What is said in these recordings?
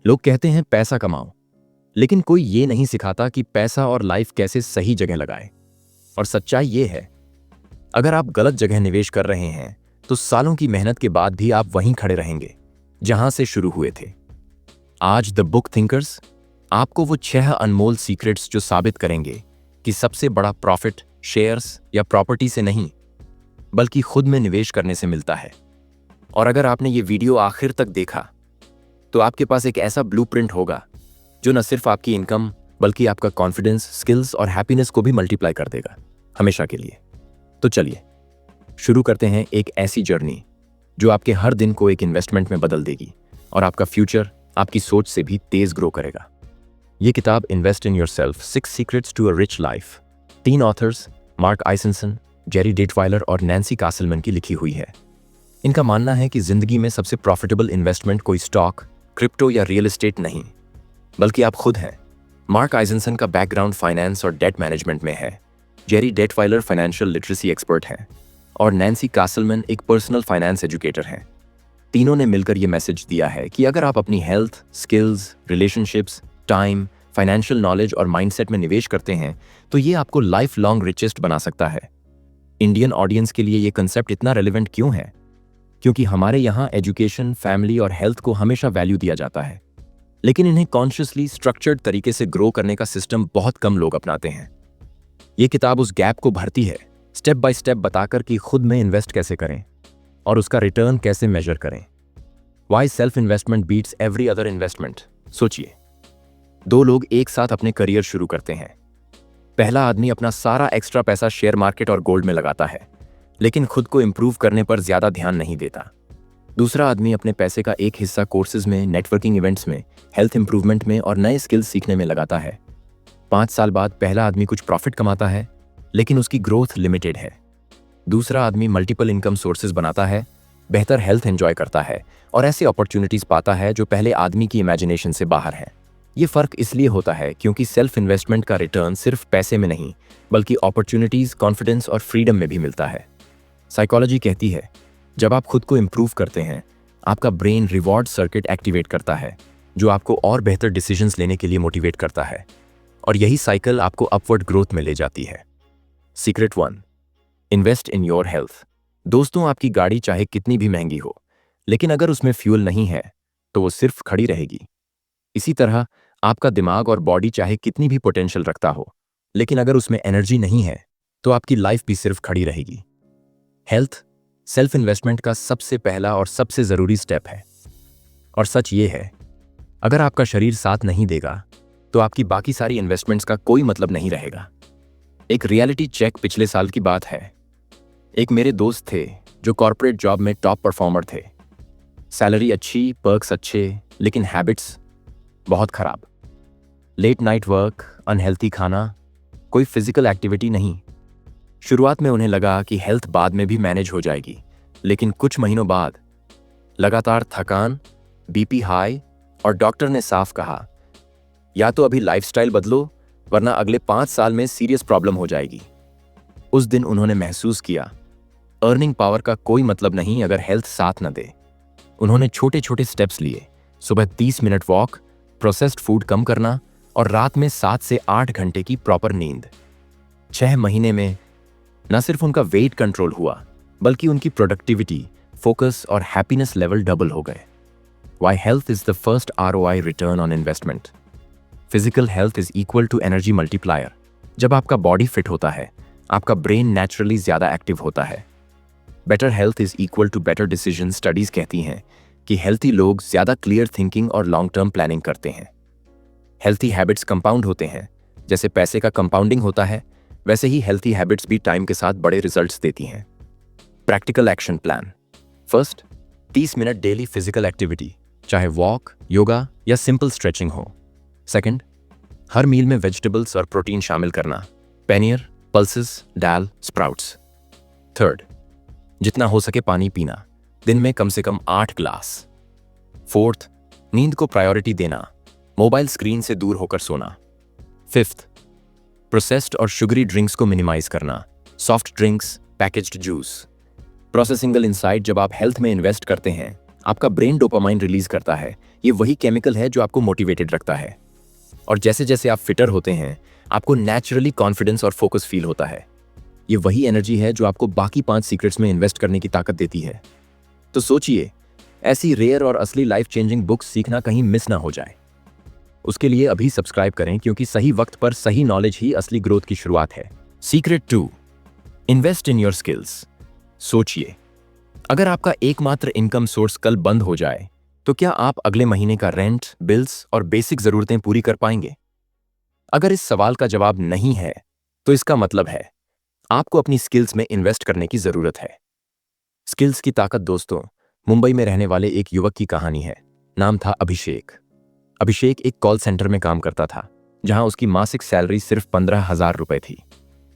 लोग कहते हैं पैसा कमाओ, लेकिन कोई ये नहीं सिखाता कि पैसा और लाइफ कैसे सही जगह लगाए। और सच्चाई ये है, अगर आप गलत जगह निवेश कर रहे हैं तो सालों की मेहनत के बाद भी आप वहीं खड़े रहेंगे जहां से शुरू हुए थे। आज द बुक थिंकर्स आपको वो 6 अनमोल सीक्रेट्स जो साबित करेंगे कि सबसे बड़ा प्रॉफिट शेयर्स या प्रॉपर्टी से नहीं, बल्कि खुद में निवेश करने से मिलता है। और अगर आपने ये वीडियो आखिर तक देखा तो आपके पास एक ऐसा ब्लूप्रिंट होगा जो न सिर्फ आपकी इनकम बल्कि आपका कॉन्फिडेंस, स्किल्स और हैप्पीनेस को भी मल्टीप्लाई कर देगा हमेशा के लिए। तो चलिए शुरू करते हैं एक ऐसी जर्नी जो आपके हर दिन को एक इन्वेस्टमेंट में बदल देगी और आपका फ्यूचर आपकी सोच से भी तेज ग्रो करेगा। ये किताब invest in yourself 6 secrets to a rich life 3 authors Mark Eisenson, Jerry Detweiler और नैन्सी कासलमैन की लिखी हुई है। इनका मानना है कि जिंदगी में सबसे प्रॉफिटेबल इन्वेस्टमेंट कोई स्टॉक, क्रिप्टो या रियल एस्टेट नहीं, बल्कि आप खुद हैं। मार्क आइसेंसन का बैकग्राउंड फाइनेंस और डेट मैनेजमेंट में है, जेरी डेटवाइलर फाइनेंशियल लिटरेसी एक्सपर्ट हैं और नैन्सी कासलमैन एक पर्सनल फाइनेंस एजुकेटर हैं। तीनों ने मिलकर यह मैसेज दिया है कि अगर आप अपनी health, skills, relationships, time, financial knowledge और माइंडसेट में निवेश करते हैं तो ये आपको लाइफ लॉन्ग रिचेस्ट बना सकता है। इंडियन ऑडियंस के लिए ये कंसेप्ट इतना रेलेवेंट क्यों है? क्योंकि हमारे यहाँ एजुकेशन, फैमिली और हेल्थ को हमेशा वैल्यू दिया जाता है, लेकिन इन्हें कॉन्शियसली स्ट्रक्चर्ड तरीके से ग्रो करने का सिस्टम बहुत कम लोग अपनाते हैं। ये किताब उस गैप को भरती है, स्टेप बाय स्टेप बताकर कि खुद में इन्वेस्ट कैसे करें और उसका रिटर्न कैसे मेजर करें। Why self investment beats every other investment. सोचिए, 2 लोग एक साथ अपने करियर शुरू करते हैं। पहला आदमी अपना सारा एक्स्ट्रा पैसा शेयर मार्केट और गोल्ड में लगाता है, लेकिन खुद को इंप्रूव करने पर ज्यादा ध्यान नहीं देता। दूसरा आदमी अपने पैसे का एक हिस्सा कोर्सेज में, नेटवर्किंग इवेंट्स में, हेल्थ इंप्रूवमेंट में और नए स्किल्स सीखने में लगाता है। 5 साल बाद पहला आदमी कुछ प्रॉफिट कमाता है, लेकिन उसकी ग्रोथ लिमिटेड है। दूसरा आदमी मल्टीपल इनकम सोर्सेज बनाता है, बेहतर हेल्थ एंजॉय करता है और ऐसे अपॉर्चुनिटीज पाता है जो पहले आदमी की इमेजिनेशन से बाहर है। ये फर्क इसलिए होता है क्योंकि सेल्फ इन्वेस्टमेंट का रिटर्न सिर्फ पैसे में नहीं, बल्कि अपॉर्चुनिटीज, कॉन्फिडेंस और फ्रीडम में भी मिलता है। साइकोलॉजी कहती है, जब आप खुद को इंप्रूव करते हैं, आपका ब्रेन रिवॉर्ड सर्किट एक्टिवेट करता है, जो आपको और बेहतर डिसीजंस लेने के लिए मोटिवेट करता है, और यही साइकिल आपको अपवर्ड ग्रोथ में ले जाती है। Secret 1, invest in your health. दोस्तों, आपकी गाड़ी चाहे कितनी भी महंगी हो, लेकिन अगर उसमें फ्यूल नहीं है तो वो सिर्फ खड़ी रहेगी। इसी तरह आपका दिमाग और बॉडी चाहे कितनी भी पोटेंशियल रखता हो, लेकिन अगर उसमें एनर्जी नहीं है तो आपकी लाइफ भी सिर्फ खड़ी रहेगी। हेल्थ सेल्फ इन्वेस्टमेंट का सबसे पहला और सबसे जरूरी स्टेप है। और सच ये है, अगर आपका शरीर साथ नहीं देगा तो आपकी बाकी सारी इन्वेस्टमेंट्स का कोई मतलब नहीं रहेगा। एक रियलिटी चेक पिछले साल की बात है। एक मेरे दोस्त थे जो कॉर्पोरेट जॉब में टॉप परफॉर्मर थे। सैलरी अच्छी, पर्क्स अच्छे, लेकिन हैबिट्स बहुत खराब। लेट नाइट वर्क, अनहेल्थी खाना, कोई फिजिकल एक्टिविटी नहीं। शुरुआत में उन्हें लगा कि हेल्थ बाद में भी मैनेज हो जाएगी, लेकिन कुछ महीनों बाद लगातार थकान, बीपी हाई और डॉक्टर ने साफ कहा, या तो अभी लाइफस्टाइल बदलो वरना अगले 5 साल में सीरियस प्रॉब्लम हो जाएगी। उस दिन उन्होंने महसूस किया, अर्निंग पावर का कोई मतलब नहीं अगर हेल्थ साथ न दे। उन्होंने छोटे छोटे स्टेप्स लिए, सुबह 30 मिनट वॉक, प्रोसेस्ड फूड कम करना और रात में 7 से 8 घंटे की प्रॉपर नींद। 6 महीने में न सिर्फ उनका वेट कंट्रोल हुआ, बल्कि उनकी प्रोडक्टिविटी, फोकस और हैप्पीनेस लेवल डबल हो गए। Why health is the first ROI return on investment. Physical health is equal to energy multiplier. जब आपका बॉडी फिट होता है, आपका ब्रेन नेचुरली ज्यादा एक्टिव होता है। Better health is equal to better decision. Studies कहती हैं कि हेल्थी लोग ज्यादा क्लियर थिंकिंग और लॉन्ग टर्म प्लानिंग करते हैं। हेल्थी हैबिट्स कंपाउंड होते हैं, जैसे पैसे का कंपाउंडिंग होता है, वैसे ही हेल्थी हैबिट्स भी टाइम के साथ बड़े रिजल्ट्स देती हैं। Practical action plan. First, 30 minute daily physical activity, चाहे वॉक, योगा या सिंपल स्ट्रेचिंग हो। सेकंड, हर मील में वेजिटेबल्स और प्रोटीन शामिल करना, पेनियर, पल्सेस, दाल, स्प्राउट्स। थर्ड, जितना हो सके पानी पीना, दिन में कम से कम 8 ग्लास। फोर्थ, नींद को प्रायोरिटी देना, मोबाइल स्क्रीन से दूर होकर सोना। फिफ्थ, प्रोसेस्ड और शुगरी ड्रिंक्स को मिनिमाइज करना, सॉफ्ट ड्रिंक्स, पैकेज्ड जूस। प्रोसेसिंगल इनसाइट। जब आप हेल्थ में इन्वेस्ट करते हैं, आपका ब्रेन डोपामाइन रिलीज करता है। ये वही केमिकल है जो आपको मोटिवेटेड रखता है। और जैसे जैसे आप फिटर होते हैं, आपको नेचुरली कॉन्फिडेंस और फोकस फील होता है। ये वही एनर्जी है जो आपको बाकी 5 सीक्रेट्स में इन्वेस्ट करने की ताकत देती है। तो सोचिए, ऐसी रेयर और असली लाइफ चेंजिंग बुक्स सीखना कहीं मिस ना हो जाए। उसके लिए अभी सब्सक्राइब करें, क्योंकि सही वक्त पर सही नॉलेज ही असली ग्रोथ की शुरुआत है। Secret 2, invest in your skills. सोचिए, अगर आपका एकमात्र इनकम सोर्स कल बंद हो जाए, तो क्या आप अगले महीने का रेंट, बिल्स और बेसिक जरूरतें पूरी कर पाएंगे? अगर इस सवाल का जवाब नहीं है, तो इसका मतलब है आपको अपनी स्किल्स में इन्वेस्ट करने की जरूरत है। स्किल्स की ताकत दोस्तों, मुंबई में रहने वाले एक युवक की कहानी है। नाम था अभिषेक। अभिषेक एक कॉल सेंटर में काम करता था, जहां उसकी मासिक सैलरी सिर्फ 15,000 रुपए थी।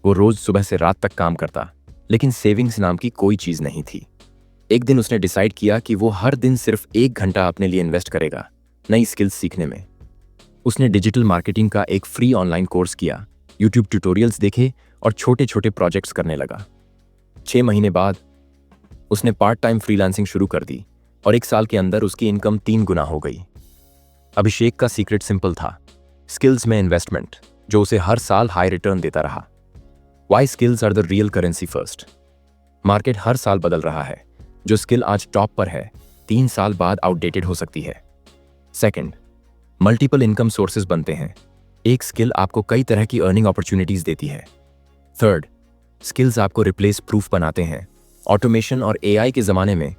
वो रोज सुबह से रात तक काम करता, लेकिन सेविंग्स नाम की कोई चीज नहीं थी। एक दिन उसने डिसाइड किया कि वो हर दिन सिर्फ 1 घंटा अपने लिए इन्वेस्ट करेगा, नई स्किल्स सीखने में। उसने डिजिटल मार्केटिंग का एक फ्री ऑनलाइन कोर्स किया, यूट्यूब ट्यूटोरियल्स देखे और छोटे छोटे प्रोजेक्ट्स करने लगा। 6 महीने बाद उसने पार्ट टाइम फ्रीलांसिंग शुरू कर दी और 1 साल के अंदर उसकी इनकम 3 गुना हो गई। अभिषेक का सीक्रेट सिंपल था, स्किल्स में इन्वेस्टमेंट, जो उसे हर साल हाई रिटर्न देता रहा। Why skills are the real currency first. Market हर साल बदल रहा है। जो स्किल आज टॉप पर है, 3 साल बाद आउटडेटेड हो सकती है। सेकंड, मल्टीपल इनकम सोर्सेज बनते हैं। एक स्किल आपको कई तरह की अर्निंग अपॉर्चुनिटीज देती है। थर्ड, स्किल्स आपको रिप्लेस प्रूफ बनाते हैं। ऑटोमेशन और एआई के जमाने में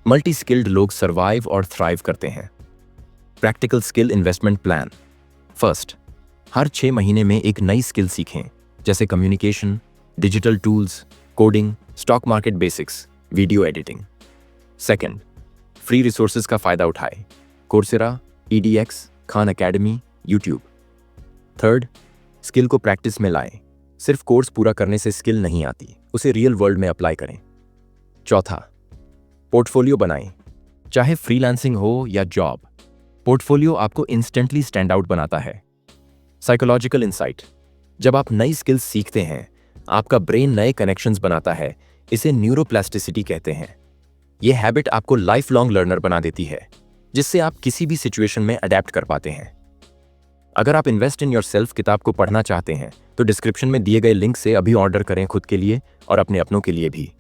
मल्टी स्किल्ड लोग सर्वाइव और थ्राइव करते हैं। Practical skill investment plan. First, हर 6 महीने में एक नई स्किल सीखें, जैसे communication, digital tools, coding, stock market basics, video editing. Second, free resources का फायदा उठाएं, Coursera, EDX, Khan Academy, YouTube. Third, skill को प्रैक्टिस में लाएं। सिर्फ कोर्स पूरा करने से स्किल नहीं आती, उसे रियल वर्ल्ड में अप्लाई करें। चौथा, पोर्टफोलियो बनाएं, चाहे फ्रीलांसिंग हो या जॉब। पोर्टफोलियो आपको इंस्टेंटली स्टैंड आउट बनाता है। Psychological insight. जब आप नई स्किल्स सीखते हैं, आपका ब्रेन नए कनेक्शंस बनाता है। इसे न्यूरोप्लास्टिसिटी कहते हैं। यह हैबिट आपको लाइफ लॉन्ग लर्नर बना देती है, जिससे आप किसी भी सिचुएशन में अडेप्ट कर पाते हैं। अगर आप इन्वेस्ट इन योरसेल्फ किताब को पढ़ना चाहते हैं, तो डिस्क्रिप्शन में दिए गए लिंक से अभी ऑर्डर करें, खुद के लिए और अपने अपनों के लिए भी,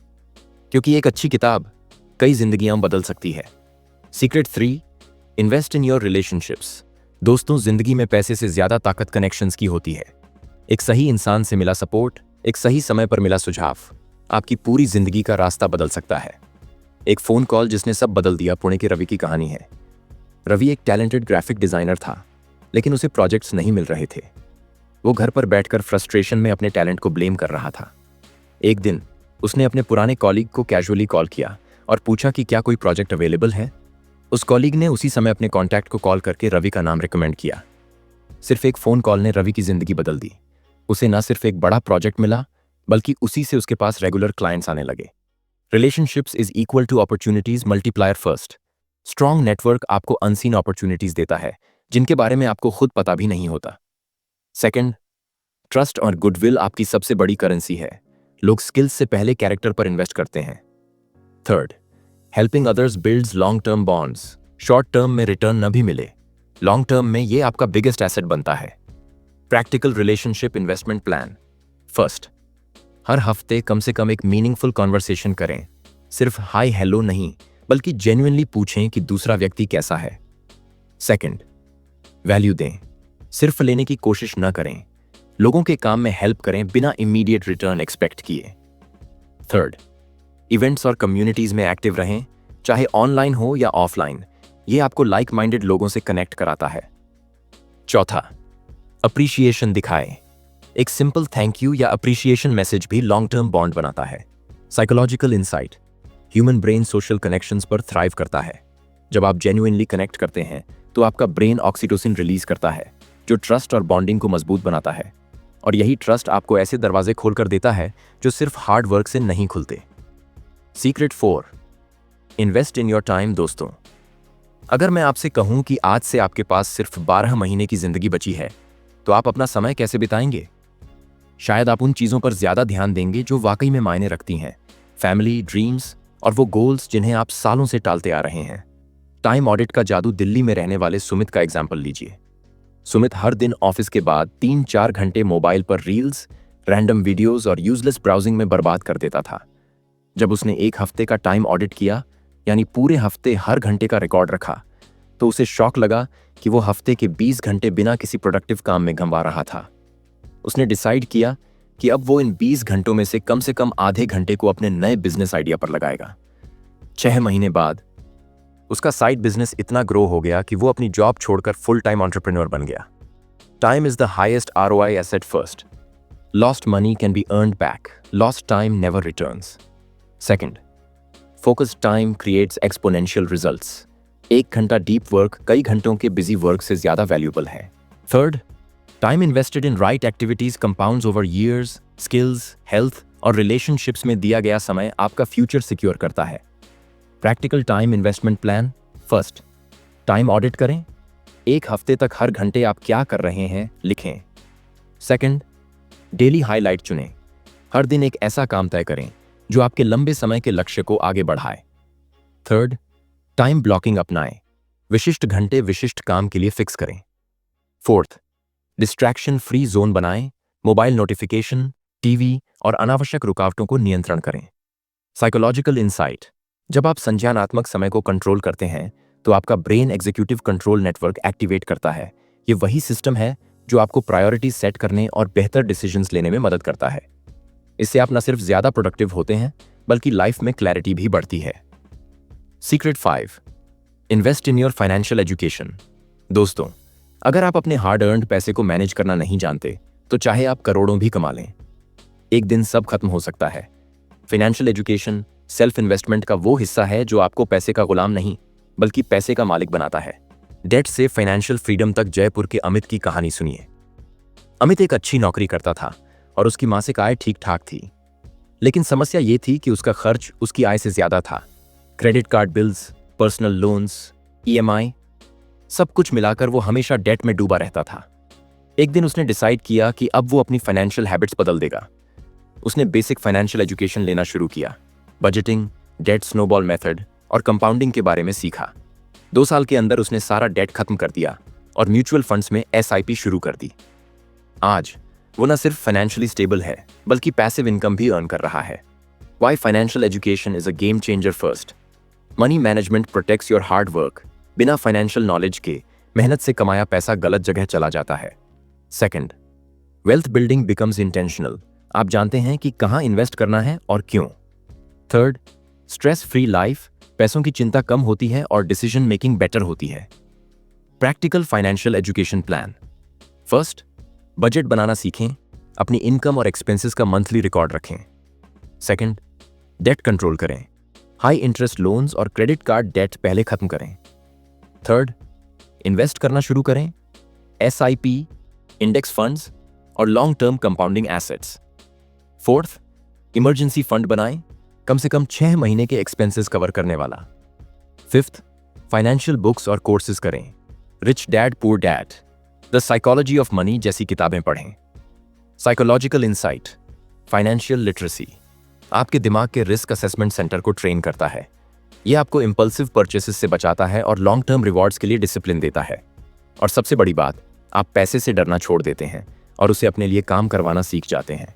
क्योंकि एक अच्छी किताब कई जिंदगियां बदल सकती है। Secret 3, invest in your relationships. दोस्तों, जिंदगी में पैसे से ज्यादा ताकत कनेक्शंस की होती है। एक सही इंसान से मिला सपोर्ट, एक सही समय पर मिला सुझाव, आपकी पूरी जिंदगी का रास्ता बदल सकता है। एक फोन कॉल जिसने सब बदल दिया, पुणे के रवि की कहानी है। रवि एक टैलेंटेड ग्राफिक डिजाइनर था, लेकिन उसे प्रोजेक्ट्स नहीं मिल रहे थे। वो घर पर बैठकर फ्रस्ट्रेशन में अपने टैलेंट को ब्लेम कर रहा था। एक दिन उसने अपने पुराने कॉलीग को कैजुअली कॉल किया और पूछा कि क्या कोई प्रोजेक्ट अवेलेबल है। उस कॉलीग ने उसी समय अपने कॉन्टैक्ट को कॉल करके रवि का नाम रिकमेंड किया। सिर्फ एक फोन कॉल ने रवि की जिंदगी बदल दी। उसे न सिर्फ एक बड़ा प्रोजेक्ट मिला, बल्कि उसी से उसके पास रेगुलर क्लाइंट्स आने लगे। Relationships is equal to opportunities multiplier first. Strong network आपको अनसीन अपॉर्चुनिटीज देता है, जिनके बारे में आपको खुद पता भी नहीं होता। सेकंड, ट्रस्ट और गुडविल आपकी सबसे बड़ी करेंसी है। लोग स्किल्स से पहले कैरेक्टर पर इन्वेस्ट करते हैं। Third, helping others builds long term bonds. Short term में रिटर्न न भी मिले, लॉन्ग टर्म में ये आपका बिगेस्ट एसेट बनता है। Practical relationship investment plan. First, हर हफ्ते कम से कम एक मीनिंगफुल कॉन्वर्सेशन करें। सिर्फ हाय हेलो नहीं, बल्कि जेन्युइनली पूछें कि दूसरा व्यक्ति कैसा है। सेकंड, वैल्यू दें, सिर्फ लेने की कोशिश न करें। लोगों के काम में हेल्प करें बिना इमीडिएट रिटर्न एक्सपेक्ट किए। थर्ड, इवेंट्स और कम्युनिटीज में एक्टिव रहें, चाहे ऑनलाइन हो या ऑफलाइन। ये आपको लाइक माइंडेड लोगों से कनेक्ट कराता है। चौथा, अप्रिशिएशन दिखाएं। एक सिंपल थैंक यू या अप्रिशिएशन मैसेज भी लॉन्ग टर्म बॉन्ड बनाता है। Psychological insight. Human brain social connections पर थ्राइव करता है। जब आप जेन्युइनली कनेक्ट करते हैं, तो आपका ब्रेन ऑक्सीटोसिन रिलीज करता है, जो ट्रस्ट और बॉन्डिंग को मजबूत बनाता है। और यही ट्रस्ट आपको ऐसे दरवाजे खोल कर देता है जो सिर्फ हार्ड वर्क से नहीं खुलते। Secret 4, invest in your time. दोस्तों, अगर मैं आपसे कहूं कि आज से आपके पास सिर्फ 12 महीने की जिंदगी बची है, तो आप अपना समय कैसे बिताएंगे? शायद आप उन चीजों पर ज्यादा ध्यान देंगे जो वाकई में मायने रखती हैं। फैमिली, ड्रीम्स और वो गोल्स जिन्हें आप सालों से टालते आ रहे हैं। टाइम ऑडिट का जादू दिल्ली में रहने वाले सुमित का एग्जाम्पल लीजिए। सुमित हर दिन ऑफिस के बाद 3-4 घंटे मोबाइल पर रील्स, रैंडम वीडियोस और यूजलेस ब्राउजिंग में बर्बाद कर देता था। जब उसने एक हफ्ते का टाइम ऑडिट किया, यानी पूरे हफ्ते हर घंटे का रिकॉर्ड रखा, तो उसे शॉक लगा कि वो हफ्ते के 20 घंटे बिना किसी प्रोडक्टिव काम में गंवा रहा था। उसने डिसाइड किया कि अब वो इन 20 घंटों में से कम आधे घंटे को अपने नए बिजनेस आइडिया पर लगाएगा। 6 महीने बाद उसका साइड बिजनेस इतना ग्रो हो गया कि वो अपनी जॉब छोड़कर फुल टाइम एंटरप्रेन्योर बन गया। Time is the highest ROI asset first. Lost money can be earned back, lost time never returns. Second, focused time creates exponential results. 1 घंटा डीप वर्क कई घंटों के बिजी वर्क से ज्यादा valuable है। Third, time invested in right activities compounds over years. Skills, health और relationships में दिया गया समय आपका फ्यूचर सिक्योर करता है। Practical time investment plan. First, time audit करें। 1 हफ्ते तक हर घंटे आप क्या कर रहे हैं लिखें। सेकंड, डेली हाईलाइट चुनें। हर दिन एक ऐसा काम तय करें जो आपके लंबे समय के लक्ष्य को आगे बढ़ाए। थर्ड, टाइम ब्लॉकिंग अपनाएं। विशिष्ट घंटे विशिष्ट काम के लिए फिक्स करें। फोर्थ, डिस्ट्रैक्शन फ्री जोन बनाएं। मोबाइल नोटिफिकेशन, टीवी और अनावश्यक रुकावटों को नियंत्रण करें। Psychological insight. जब आप संज्ञानात्मक समय को कंट्रोल करते हैं तो आपका brain executive control network activate करता है। ये वही सिस्टम है जो आपको प्रायोरिटी सेट करने और बेहतर डिसीजंस लेने में मदद करता है। इससे आप न सिर्फ ज्यादा प्रोडक्टिव होते हैं बल्कि लाइफ में क्लैरिटी भी बढ़ती है। Secret 5, invest in your financial education. दोस्तों, अगर आप अपने हार्ड अर्न्ड पैसे को मैनेज करना नहीं जानते तो चाहे आप करोड़ों भी कमा लें, एक दिन सब खत्म हो सकता है। फाइनेंशियल एजुकेशन सेल्फ इन्वेस्टमेंट का वो हिस्सा है जो आपको पैसे का गुलाम नहीं बल्कि पैसे का मालिक बनाता है। डेट से फाइनेंशियल फ्रीडम तक जयपुर के अमित की कहानी सुनिए। अमित एक अच्छी नौकरी करता था और उसकी मासिक आय ठीक ठाक थी, लेकिन समस्या ये थी कि उसका खर्च उसकी आय से ज्यादा था। Credit card bills, personal loans, EMI, सब कुछ मिलाकर वो हमेशा डेट में डूबा रहता था। एक दिन उसने डिसाइड किया कि अब वो अपनी फाइनेंशियल हैबिट्स बदल देगा। उसने बेसिक फाइनेंशियल एजुकेशन लेना शुरू किया। बजटिंग, डेट स्नोबॉल मेथड और कंपाउंडिंग के बारे में सीखा। 2 साल के अंदर उसने सारा डेट खत्म कर दिया और म्यूचुअल फंड्स में SIP शुरू कर दी। आज वो न सिर्फ फाइनेंशियली स्टेबल है बल्कि पैसिव इनकम भी अर्न कर रहा है। Why financial education is a game changer first. Money management protects your hard work. बिना फाइनेंशियल नॉलेज के मेहनत से कमाया पैसा गलत जगह चला जाता है। Second, wealth building becomes intentional. आप जानते हैं कि कहां इन्वेस्ट करना है और क्यों। Third, stress free life. पैसों की चिंता कम होती है और डिसीजन मेकिंग बेटर होती है। Practical financial education plan. First, budget बनाना सीखें। अपनी इनकम और एक्सपेंसेस का मंथली रिकॉर्ड रखें। सेकंड, डेट कंट्रोल करें। हाई इंटरेस्ट लोन्स और क्रेडिट कार्ड डेट पहले खत्म करें। थर्ड, इन्वेस्ट करना शुरू करें। SIP, इंडेक्स फंड्स और long term compounding assets. Fourth, emergency fund बनाएं, कम से कम 6 महीने के एक्सपेंसेस कवर करने वाला। फिफ्थ, फाइनेंशियल बुक्स और कोर्सेज करें। Rich dad poor dad, the psychology of money जैसी किताबें पढ़ें। साइकोलॉजिकल इंसाइट, फाइनेंशियल लिटरेसी आपके दिमाग के रिस्क असेसमेंट सेंटर को ट्रेन करता है। यह आपको इंपल्सिव परचेसेस से बचाता है और लॉन्ग टर्म रिवॉर्ड्स के लिए डिसिप्लिन देता है। और सबसे बड़ी बात, आप पैसे से डरना छोड़ देते हैं और उसे अपने लिए काम करवाना सीख जाते हैं।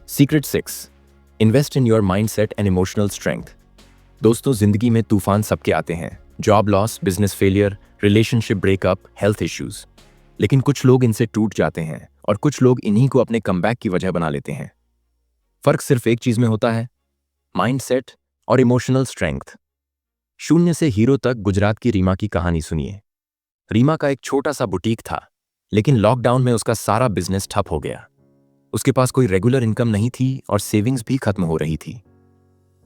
Secret 6, invest in your mindset and emotional strength. दोस्तों, जिंदगी में तूफान सबके आते हैं। Job loss, business failure, relationship breakup, health issues. लेकिन कुछ लोग इनसे टूट जाते हैं और कुछ लोग इन्हीं को अपने कमबैक की वजह बना लेते हैं। फर्क सिर्फ एक चीज में होता है, माइंडसेट और इमोशनल स्ट्रेंथ। शून्य से हीरो तक गुजरात की रीमा की कहानी सुनिए। रीमा का एक छोटा सा बुटीक था, लेकिन लॉकडाउन में उसका सारा बिजनेस ठप हो गया। उसके पास कोई रेगुलर इनकम नहीं थी और सेविंग्स भी खत्म हो रही थी।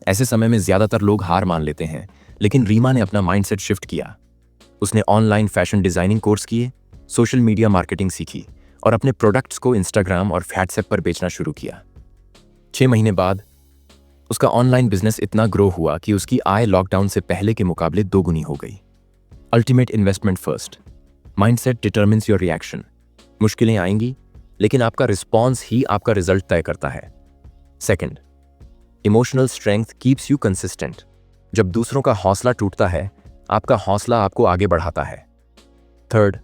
ऐसे समय में ज्यादातर लोग हार मान लेते हैं, लेकिन रीमा ने अपना माइंडसेट शिफ्ट किया। उसने ऑनलाइन फैशन डिजाइनिंग कोर्स किए, सोशल मीडिया मार्केटिंग सीखी और अपने प्रोडक्ट्स को इंस्टाग्राम और व्हाट्सएप पर बेचना शुरू किया। 6 महीने बाद उसका ऑनलाइन बिजनेस इतना ग्रो हुआ कि उसकी आय लॉकडाउन से पहले के मुकाबले 2 गुनी हो गई। Ultimate investment first. Mindset determines your reaction. मुश्किलें आएंगी, लेकिन आपका रिस्पॉन्स ही आपका रिजल्ट तय करता है। Second, emotional strength keeps you consistent. जब दूसरों का हौसला टूटता है, आपका हौसला आपको आगे बढ़ाता है। Third,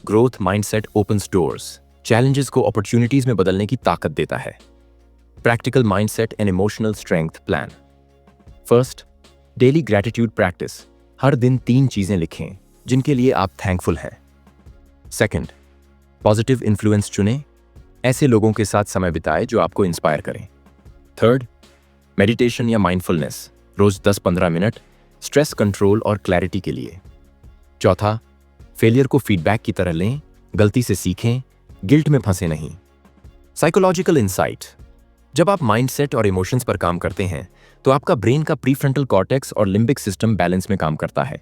growth mindset opens doors, challenges को अपॉर्चुनिटीज में बदलने की ताकत देता है। Practical mindset and emotional strength plan. First, daily gratitude practice, हर दिन 3 चीजें लिखें जिनके लिए आप थैंकफुल हैं। सेकंड, पॉजिटिव इन्फ्लुएंस चुनें, ऐसे लोगों के साथ समय बिताएं जो आपको इंस्पायर करें। थर्ड, मेडिटेशन या माइंडफुलनेस, रोज 10-15 मिनट, स्ट्रेस कंट्रोल और क्लैरिटी के लिए। चौथा, फेलियर को फीडबैक की तरह लें, गलती से सीखें, गिल्ट में फंसे नहीं। साइकोलॉजिकल इंसाइट, जब आप माइंडसेट और इमोशंस पर काम करते हैं तो आपका ब्रेन का प्रीफ्रंटल कॉर्टेक्स और लिम्बिक सिस्टम बैलेंस में काम करता है।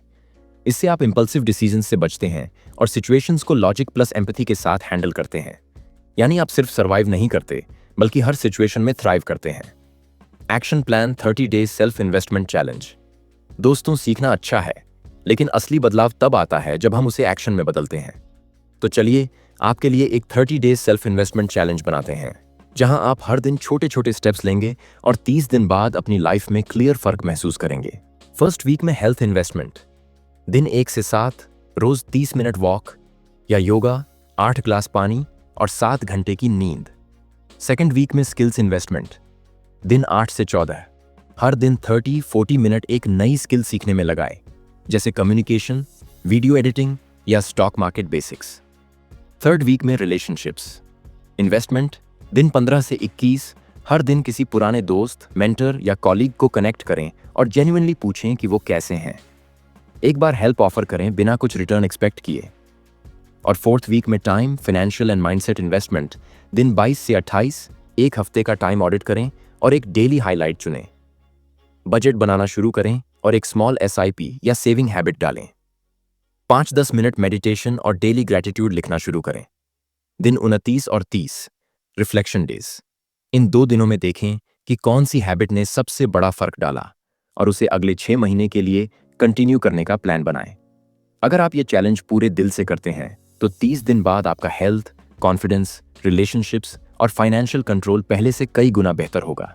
इससे आप इंपल्सिव डिसीजंस से बचते हैं और सिचुएशंस को लॉजिक प्लस एम्पैथी के साथ हैंडल करते हैं। यानी आप सिर्फ सर्वाइव नहीं करते बल्कि हर सिचुएशन में थ्राइव करते हैं। Action plan 30 days self investment challenge. दोस्तों, सीखना अच्छा है लेकिन असली बदलाव तब आता है जब हम उसे एक्शन में बदलते हैं। तो चलिए आपके लिए एक 30 डेज सेल्फ इन्वेस्टमेंट चैलेंज बनाते हैं, जहां आप हर दिन छोटे छोटे स्टेप्स लेंगे और 30 दिन बाद अपनी लाइफ में क्लियर फर्क महसूस करेंगे। फर्स्ट वीक में हेल्थ इन्वेस्टमेंट, दिन 1 से 7, रोज 30 मिनट वॉक या योगा, 8 ग्लास पानी और 7 घंटे की नींद। सेकेंड वीक में स्किल्स इन्वेस्टमेंट, दिन 8 से 14, हर दिन 30-40 मिनट एक नई स्किल सीखने में लगाए, जैसे कम्युनिकेशन, वीडियो एडिटिंग या stock market basics. Third week में रिलेशनशिप्स इन्वेस्टमेंट, दिन 15 से 21, हर दिन किसी पुराने दोस्त, मेंटर या कॉलीग को कनेक्ट करें और जेन्युइनली पूछें कि वो कैसे हैं। एक बार हेल्प ऑफर करें बिना कुछ रिटर्न एक्सपेक्ट किए। और फोर्थ वीक में time, financial and mindset investment, दिन 22 से 28, एक हफ्ते का टाइम ऑडिट करें और एक डेली हाईलाइट चुनें। बजट बनाना शुरू करें और एक स्मॉल SIP या सेविंग हैबिट डालें। 5-10 मिनट मेडिटेशन और डेली ग्रैटिट्यूड लिखना शुरू करें। दिन 29 और 30, रिफ्लेक्शन डेज, इन 2 दिनों में देखें कि कौन सी हैबिट ने सबसे बड़ा फर्क डाला और उसे अगले 6 महीने के लिए कंटिन्यू करने का प्लान बनाएं। अगर आप ये चैलेंज पूरे दिल से करते हैं तो 30 दिन बाद आपका हेल्थ, कॉन्फिडेंस, रिलेशनशिप्स और फाइनेंशियल कंट्रोल पहले से कई गुना बेहतर होगा।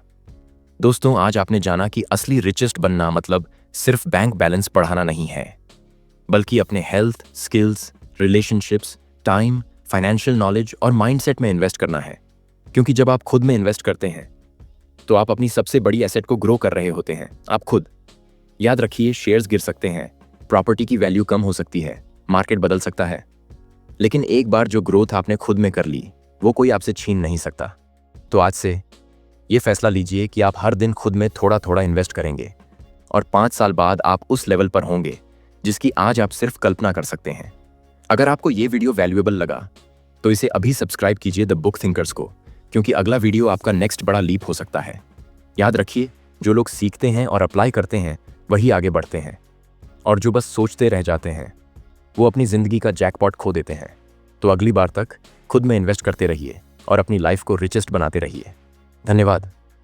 दोस्तों, आज आपने जाना कि असली रिचेस्ट बनना मतलब सिर्फ बैंक बैलेंस बढ़ाना नहीं है, बल्कि अपने health, skills, relationships, time, financial knowledge और माइंडसेट में इन्वेस्ट करना है। क्योंकि जब आप खुद में इन्वेस्ट करते हैं तो आप अपनी सबसे बड़ी एसेट को ग्रो कर रहे होते हैं, आप खुद। याद रखिए, शेयर्स गिर सकते हैं, प्रॉपर्टी की वैल्यू कम हो सकती है, मार्केट बदल सकता है, लेकिन एक बार जो ग्रोथ आपने खुद में कर ली वो कोई आपसे छीन नहीं सकता। तो आज से ये फैसला लीजिए कि आप हर दिन खुद में थोड़ा थोड़ा इन्वेस्ट करेंगे और 5 साल बाद आप उस लेवल पर होंगे जिसकी आज आप सिर्फ कल्पना कर सकते हैं। अगर आपको ये वीडियो वैल्यूएबल लगा तो इसे अभी सब्सक्राइब कीजिए द बुक थिंकर्स को, क्योंकि अगला वीडियो आपका नेक्स्ट बड़ा लीप हो सकता है। याद रखिए, जो लोग सीखते हैं और अप्लाई करते हैं वही आगे बढ़ते हैं, और जो बस सोचते रह जाते हैं वो अपनी जिंदगी का जैकपॉट खो देते हैं। तो अगली बार तक खुद में इन्वेस्ट करते रहिए और अपनी लाइफ को रिचेस्ट बनाते रहिए। धन्यवाद।